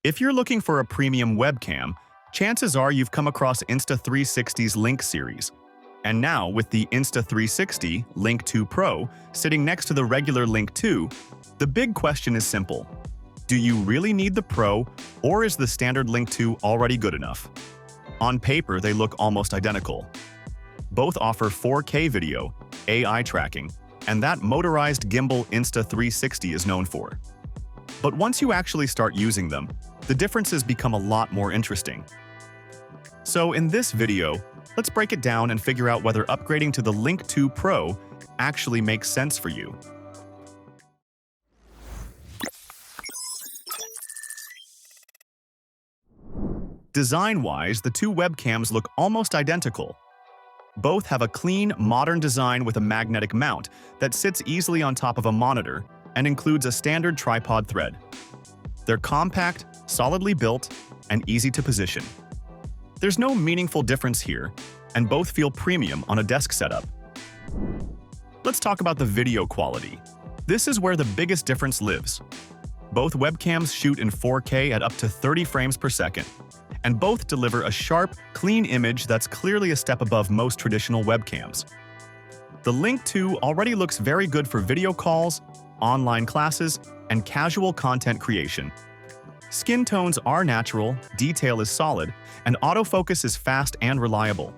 If you're looking for a premium webcam, chances are you've come across Insta360's Link series. And now, with the Insta360 Link 2 Pro sitting next to the regular Link 2, the big question is simple. Do you really need the Pro, or is the standard Link 2 already good enough? On paper, they look almost identical. Both offer 4K video, AI tracking, and that motorized gimbal Insta360 is known for. But once you actually start using them, the differences become a lot more interesting. So in this video, let's break it down and figure out whether upgrading to the Link 2 Pro actually makes sense for you. Design-wise, the two webcams look almost identical. Both have a clean, modern design with a magnetic mount that sits easily on top of a monitor and includes a standard tripod thread. They're compact, solidly built, and easy to position. There's no meaningful difference here, and both feel premium on a desk setup. Let's talk about the video quality. This is where the biggest difference lives. Both webcams shoot in 4K at up to 30 frames per second, and both deliver a sharp, clean image that's clearly a step above most traditional webcams. The Link 2 already looks very good for video calls, online classes, and casual content creation. Skin tones are natural, detail is solid, and autofocus is fast and reliable.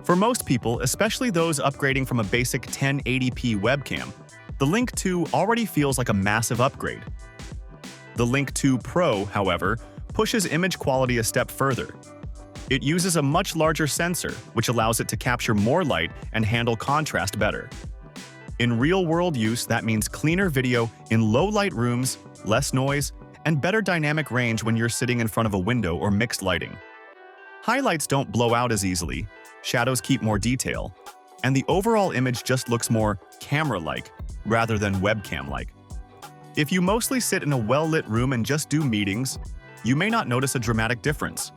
For most people, especially those upgrading from a basic 1080p webcam, the Link 2 already feels like a massive upgrade. The Link 2 Pro, however, pushes image quality a step further. It uses a much larger sensor, which allows it to capture more light and handle contrast better. In real-world use, that means cleaner video in low-light rooms, less noise, and better dynamic range when you're sitting in front of a window or mixed lighting. Highlights don't blow out as easily, shadows keep more detail, and the overall image just looks more camera-like rather than webcam-like. If you mostly sit in a well-lit room and just do meetings, you may not notice a dramatic difference.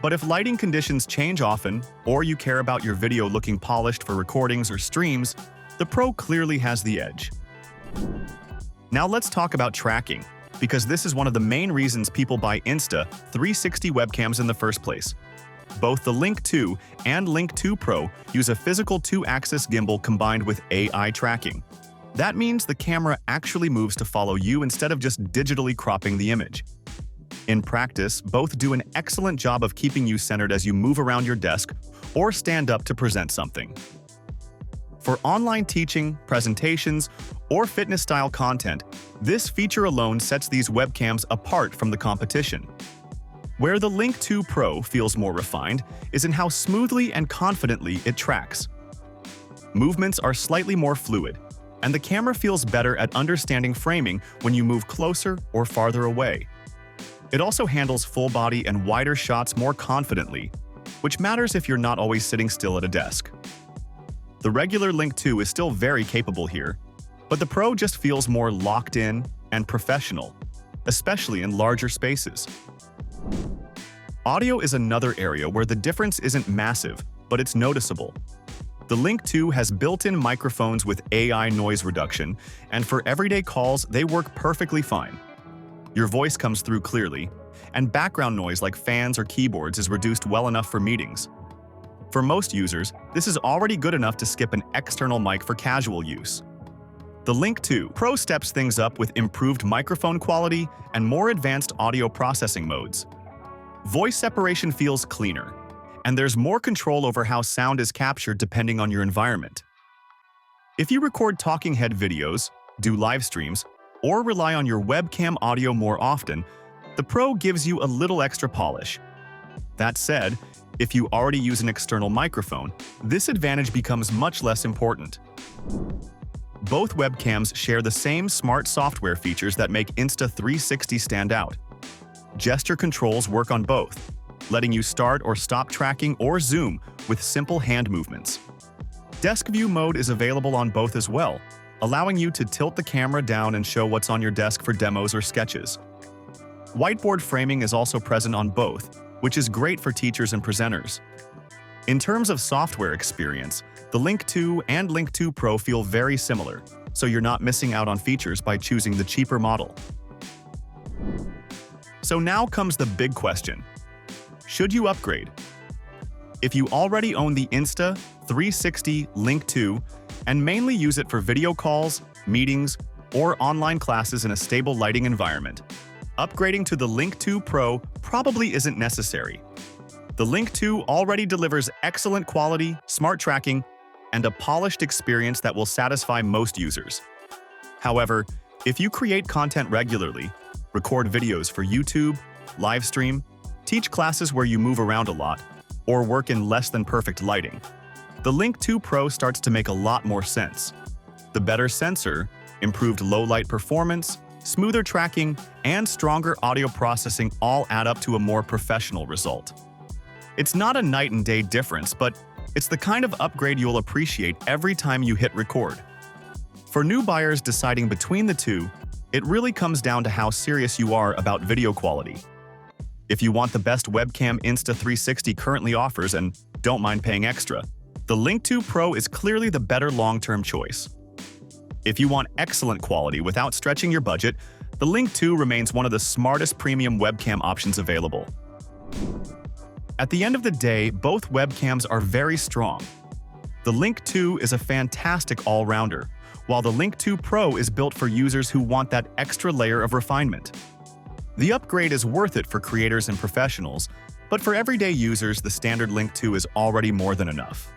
But if lighting conditions change often, or you care about your video looking polished for recordings or streams, the Pro clearly has the edge. Now let's talk about tracking, because this is one of the main reasons people buy Insta360 webcams in the first place. Both the Link 2 and Link 2 Pro use a physical 2-axis gimbal combined with AI tracking. That means the camera actually moves to follow you instead of just digitally cropping the image. In practice, both do an excellent job of keeping you centered as you move around your desk or stand up to present something. For online teaching, presentations, or fitness-style content, this feature alone sets these webcams apart from the competition. Where the Link 2 Pro feels more refined is in how smoothly and confidently it tracks. Movements are slightly more fluid, and the camera feels better at understanding framing when you move closer or farther away. It also handles full body and wider shots more confidently, which matters if you're not always sitting still at a desk. The regular Link 2 is still very capable here, but the Pro just feels more locked in and professional, especially in larger spaces. Audio is another area where the difference isn't massive, but it's noticeable. The Link 2 has built-in microphones with AI noise reduction, and for everyday calls, they work perfectly fine. Your voice comes through clearly, and background noise like fans or keyboards is reduced well enough for meetings. For most users, this is already good enough to skip an external mic for casual use. The Link 2 Pro steps things up with improved microphone quality and more advanced audio processing modes. Voice separation feels cleaner, and there's more control over how sound is captured depending on your environment. If you record talking head videos, do live streams, or rely on your webcam audio more often, the Pro gives you a little extra polish. That said, if you already use an external microphone, this advantage becomes much less important. Both webcams share the same smart software features that make Insta360 stand out. Gesture controls work on both, letting you start or stop tracking or zoom with simple hand movements. Desk view mode is available on both as well, allowing you to tilt the camera down and show what's on your desk for demos or sketches. Whiteboard framing is also present on both, which is great for teachers and presenters. In terms of software experience, the Link 2 and Link 2 Pro feel very similar, so you're not missing out on features by choosing the cheaper model. So now comes the big question. Should you upgrade? If you already own the Insta360 Link 2 and mainly use it for video calls, meetings, or online classes in a stable lighting environment, upgrading to the Link 2 Pro probably isn't necessary. The Link 2 already delivers excellent quality, smart tracking, and a polished experience that will satisfy most users. However, if you create content regularly, record videos for YouTube, live stream, teach classes where you move around a lot, or work in less than perfect lighting, the Link 2 Pro starts to make a lot more sense. The better sensor, improved low-light performance, smoother tracking, and stronger audio processing all add up to a more professional result. It's not a night and day difference, but it's the kind of upgrade you'll appreciate every time you hit record. For new buyers deciding between the two, it really comes down to how serious you are about video quality. If you want the best webcam Insta360 currently offers and don't mind paying extra, the Link 2 Pro is clearly the better long-term choice. If you want excellent quality without stretching your budget, the Link 2 remains one of the smartest premium webcam options available. At the end of the day, both webcams are very strong. The Link 2 is a fantastic all-rounder, while the Link 2 Pro is built for users who want that extra layer of refinement. The upgrade is worth it for creators and professionals, but for everyday users, the standard Link 2 is already more than enough.